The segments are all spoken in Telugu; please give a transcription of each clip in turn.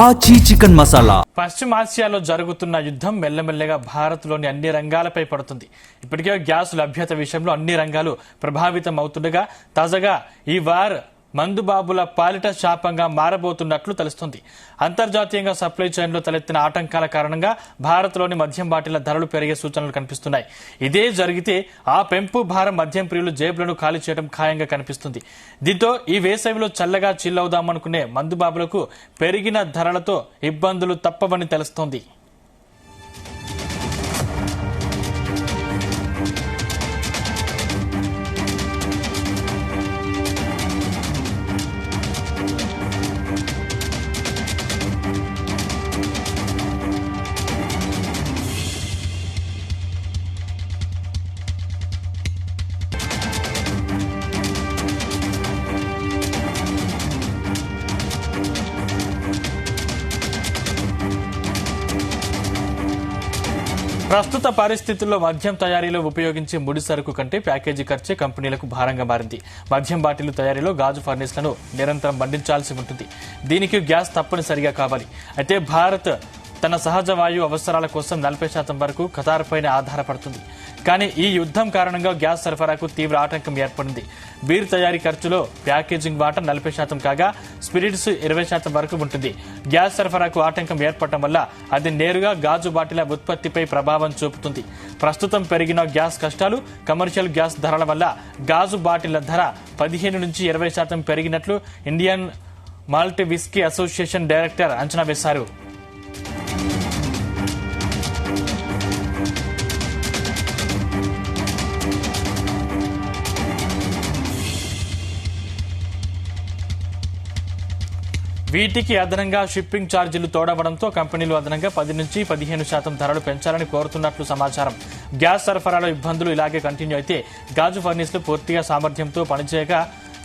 ఆచి చికెన్ మసాలా. పశ్చిమాసియాలో జరుగుతున్న యుద్ధం మెల్లమెల్లగా భారత్ లోని అన్ని రంగాలపై పడుతుంది. ఇప్పటికే గ్యాస్ లభ్యత విషయంలో అన్ని రంగాలు ప్రభావితం అవుతుండగా తాజాగా ఈ వార్ మందుబాబుల పాలిట శాపంగా మారబోతున్నట్లు తెలుస్తుంది. అంతర్జాతీయంగా సప్లై చైన్లో తలెత్తిన ఆటంకాల కారణంగా భారత్లోని మద్యం బాటిళ్ల ధరలు పెరిగే సూచనలు కనిపిస్తున్నాయి. ఇదే జరిగితే ఆ పెంపు భారం మద్యం ప్రియులు జేబులను ఖాళీ చేయడం ఖాయంగా కనిపిస్తుంది. దీంతో ఈ వేసవిలో చల్లగా చిల్లవుదామనుకునే మందుబాబులకు పెరిగిన ధరలతో ఇబ్బందులు తప్పవని తెలుస్తోంది. ప్రస్తుత పరిస్థితుల్లో మద్యం తయారీలో ఉపయోగించే ముడి సరుకు కంటే ప్యాకేజీ ఖర్చే కంపెనీలకు భారంగా మారింది. మద్యం బాటిల్ తయారీలో గాజు ఫర్నేస్లను నిరంతరం మండించాల్సి ఉంటుంది. దీనికి గ్యాస్ తప్పనిసరిగా కావాలి. అయితే భారత్ తన సహజ వాయువు అవసరాల కోసం 40% వరకు ఖతార్ పైన ఆధారపడుతుంది. కానీ ఈ యుద్ధం కారణంగా గ్యాస్ సరఫరాకు తీవ్ర ఆటంకం ఏర్పడింది. బీర్ తయారీ ఖర్చులో ప్యాకేజింగ్ వాటా 40% కాగా స్పిరిట్స్ 20% వరకు ఉంటుంది. గ్యాస్ సరఫరాకు ఆటంకం ఏర్పడటం వల్ల అది నేరుగా గాజు బాటిల ఉత్పత్తిపై ప్రభావం చూపుతుంది. ప్రస్తుతం పెరిగిన గ్యాస్ కష్టాలు, కమర్షియల్ గ్యాస్ ధరల వల్ల గాజు బాటిళ్ల ధర 15 నుంచి 20% పెరిగినట్లు Indian malt whisky association director అంచనా వేశారు. వీటికి అదనంగా షిప్పింగ్ ఛార్జీలు తోడవడంతో కంపెనీలు అదనంగా 10 నుంచి 15% ధరలు పెంచాలని కోరుతున్నట్లు సమాచారం. గ్యాస్ సరఫరాలో ఇబ్బందులు ఇలాగే కంటిన్యూ అయితే గాజు ఫర్నేస్లు పూర్తిగా సామర్థ్యంతో పనిచేయక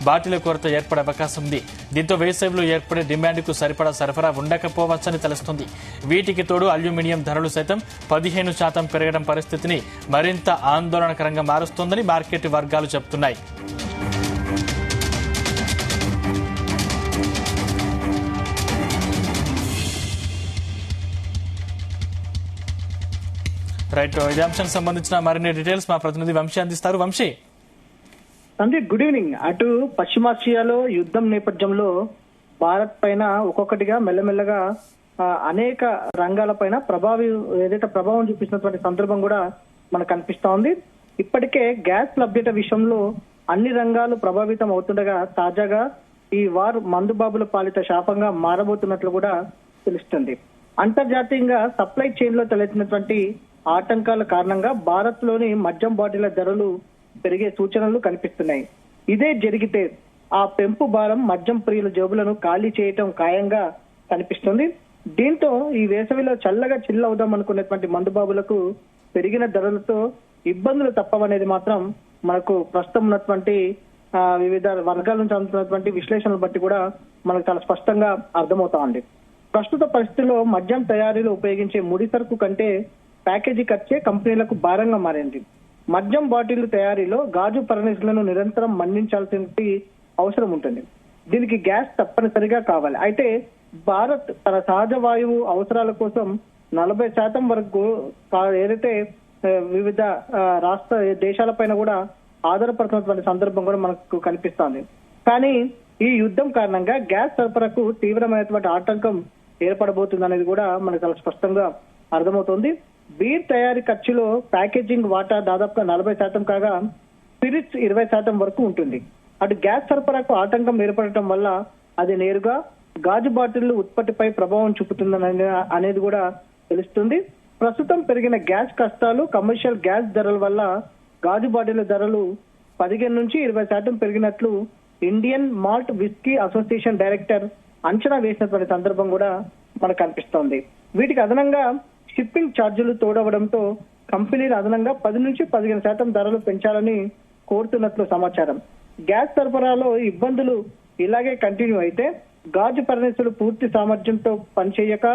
బాటిల కొరత ఏర్పడే అవకాశం ఉంది. దీంతో వేసవిలో ఏర్పడే డిమాండ్కు సరిపడా సరఫరా ఉండకపోవచ్చని తెలుస్తుంది. వీటికి తోడు అల్యూమినియం ధరలు సైతం 15% పెరగడం పరిస్థితిని మరింత ఆందోళనకరంగా మారుస్తోందని మార్కెట్ వర్గాలు చెబుతున్నాయి. రైట్, ఇదే అంశానికి సంబంధించిన మరిన్ని డీటెయిల్స్ మా ప్రతినిధి వంశీ అందిస్తారు. వంశీ. Sandeep, good evening. అటు పశ్చిమాసియాలో యుద్ధం నేపథ్యంలో భారత్ పైన ఒక్కొక్కటిగా మెల్లమెల్లగా అనేక రంగాల పైన ప్రభావం చూపిస్తున్నటువంటి సందర్భం కూడా మనకు కనిపిస్తా ఉంది. ఇప్పటికే గ్యాస్ లభ్యత విషయంలో అన్ని రంగాలు ప్రభావితం అవుతుండగా తాజాగా ఈ వార్ మందుబాబుల పాలిత శాపంగా మారబోతున్నట్లు కూడా తెలుస్తుంది. అంతర్జాతీయంగా సప్లై చైన్ లో తలెత్తినటువంటి ఆటంకాల కారణంగా భారత్ లోని మద్యం బాటిళ్ల ధరలు పెరిగే సూచనలు కనిపిస్తున్నాయి. ఇదే జరిగితే ఆ పెంపు భారం మద్యం ప్రియుల జేబులను ఖాళీ చేయటం ఖాయంగా కనిపిస్తుంది. దీంతో ఈ వేసవిలో చల్లగా చిల్లవుదాం అనుకునేటువంటి మందుబాబులకు పెరిగిన ధరలతో ఇబ్బందులు తప్పవనేది మాత్రం మనకు ప్రస్తుతం ఉన్నటువంటి వివిధ వర్గాల నుంచి అందుతున్నటువంటి విశ్లేషణలు బట్టి కూడా మనకు చాలా స్పష్టంగా అర్థమవుతా ఉంది. ప్రస్తుత పరిస్థితుల్లో మద్యం తయారీలో ఉపయోగించే ముడి సరుకు కంటే ప్యాకేజీ ఖర్చే కంపెనీలకు భారంగా మారింది. మద్యం బాటిళ్ల తయారీలో గాజు ఫర్నేస్లను నిరంతరం మండించాల్సిన అవసరం ఉంటుంది. దీనికి గ్యాస్ తప్పనిసరిగా కావాలి. అయితే భారత్ తన సహజ వాయువు అవసరాల కోసం 40% వరకు ఏదైతే వివిధ రాష్ట్ర దేశాలపైన కూడా ఆధారపడుతున్నటువంటి సందర్భం కూడా మనకు కనిపిస్తోంది. కానీ ఈ యుద్ధం కారణంగా గ్యాస్ సరఫరాకు తీవ్రమైనటువంటి ఆటంకం ఏర్పడబోతుంది అనేది కూడా మనకు చాలా స్పష్టంగా అర్థమవుతోంది. బీర్ తయారీ ఖర్చులో ప్యాకేజింగ్ వాటా దాదాపుగా 40% కాగా స్పిరిట్స్ 20% వరకు ఉంటుంది. అటు గ్యాస్ సరఫరాకు ఆటంకం ఏర్పడటం వల్ల అది నేరుగా గాజు బాటిళ్ల ఉత్పత్తిపై ప్రభావం చూపుతుందని అనేది కూడా తెలుస్తుంది. ప్రస్తుతం పెరిగిన గ్యాస్ కష్టాలు, కమర్షియల్ గ్యాస్ ధరల వల్ల గాజు బాటిళ్ల ధరలు 15 నుంచి 20% పెరిగినట్లు Indian malt whisky association director అంచనా వేసినటువంటి సందర్భం కూడా మనకు కనిపిస్తోంది. వీటికి అదనంగా షిప్పింగ్ ఛార్జీలు తోడవడంతో కంపెనీలు అదనంగా 10 నుంచి 15% ధరలు పెంచాలని కోరుతున్నట్లు సమాచారం. గ్యాస్ సరఫరాలో ఇబ్బందులు ఇలాగే కంటిన్యూ అయితే గాజు ఫర్నేసులు పూర్తి సామర్థ్యంతో పనిచేయక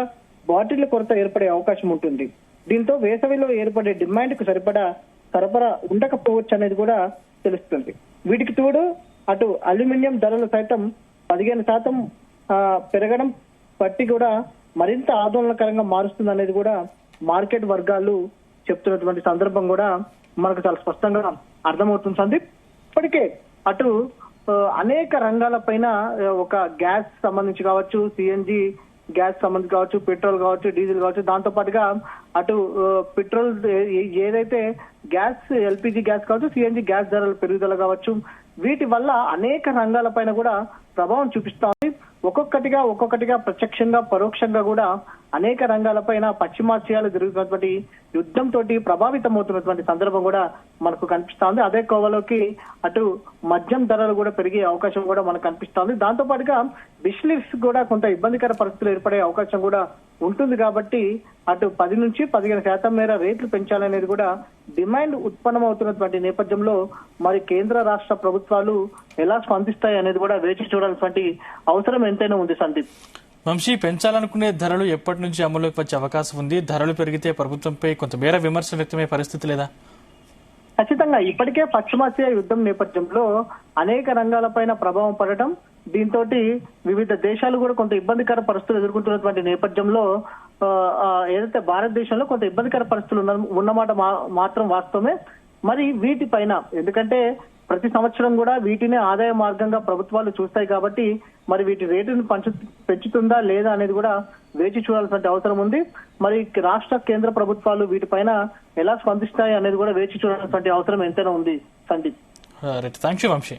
బాటిళ్ల కొరత ఏర్పడే అవకాశం ఉంటుంది. దీంతో వేసవిలో ఏర్పడే డిమాండ్ కు సరిపడా సరఫరా ఉండకపోవచ్చు అనేది కూడా తెలుస్తుంది. వీటికి తోడు అటు అల్యూమినియం ధరలు సైతం 15% పెరగడం బట్టి కూడా మరింత ఆందోళనకరంగా మారుస్తుంది అనేది కూడా మార్కెట్ వర్గాలు చెప్తున్నటువంటి సందర్భం కూడా మనకు చాలా స్పష్టంగా అర్థమవుతుంది సందీప్. ఇప్పటికే అటు అనేక రంగాలపైన ఒక గ్యాస్ సంబంధించి కావచ్చు, సిఎన్జి గ్యాస్ సంబంధించి కావచ్చు, పెట్రోల్ కావచ్చు, డీజిల్ కావచ్చు, దాంతో పాటుగా అటు పెట్రోల్ ఏదైతే గ్యాస్ ఎల్పిజి గ్యాస్ కావచ్చు, సిఎన్జి గ్యాస్ ధరల పెరుగుదల కావచ్చు, వీటి వల్ల అనేక రంగాలపైన కూడా ప్రభావం చూపిస్తా ఉంది. ఒక్కొక్కటిగా ప్రత్యక్షంగా పరోక్షంగా కూడా అనేక రంగాలపైన పశ్చిమాసియాలో జరుగుతున్నటువంటి యుద్ధంతో ప్రభావితం అవుతున్నటువంటి సందర్భం కూడా మనకు కనిపిస్తా ఉంది. అదే కోవలోకి అటు మద్యం ధరలు కూడా పెరిగే అవకాశం కూడా మనకు కనిపిస్తా ఉంది. దాంతో పాటుగా బిజినెస్ కూడా కొంత ఇబ్బందికర పరిస్థితులు ఏర్పడే అవకాశం కూడా ఉంటుంది. కాబట్టి అటు 10 నుంచి 15% మేర రేట్లు పెంచాలనేది కూడా డిమాండ్ ఉత్పన్నమవుతున్నటువంటి నేపథ్యంలో మరి కేంద్ర రాష్ట్ర ప్రభుత్వాలు ఎలా స్పందిస్తాయి అనేది కూడా వేచి చూడాల్సినటువంటి అవసరం ఎంతైనా ఉంది సందీప్. వంశీ, పెంచాలనుకునే ధరలు ఎప్పటి నుంచి అమలులోకి వచ్చే అవకాశం ఉంది? ధరలు పెరిగితే ప్రభుత్వంపై కొంతమేర విమర్శలు వ్యక్తమయ్యే పరిస్థితి లేదా? ఖచ్చితంగా ఇప్పటికే పశ్చిమాసియా యుద్ధం నేపథ్యంలో అనేక రంగాలపైన ప్రభావం పడటం, దీంతో వివిధ దేశాలు కూడా కొంత ఇబ్బందికర పరిస్థితులు ఎదుర్కొంటున్నటువంటి నేపథ్యంలో ఏదైతే భారతదేశంలో కొంత ఇబ్బందికర పరిస్థితులు ఉన్నమాట మాత్రం వాస్తవమే. మరి వీటిపైన ఎందుకంటే ప్రతి సంవత్సరం కూడా వీటినే ఆదాయ మార్గంగా ప్రభుత్వాలు చూస్తాయి కాబట్టి మరి వీటి రేటును పెంచుతుందా లేదా అనేది కూడా వేచి చూడాల్సిన అవసరం ఉంది. మరి రాష్ట్ర కేంద్ర ప్రభుత్వాలు వీటిపైన ఎలా స్పందిస్తాయి అనేది కూడా వేచి చూడాల్సిన అవసరం ఎంతైనా ఉంది సందీప్. Thank you Vamsi.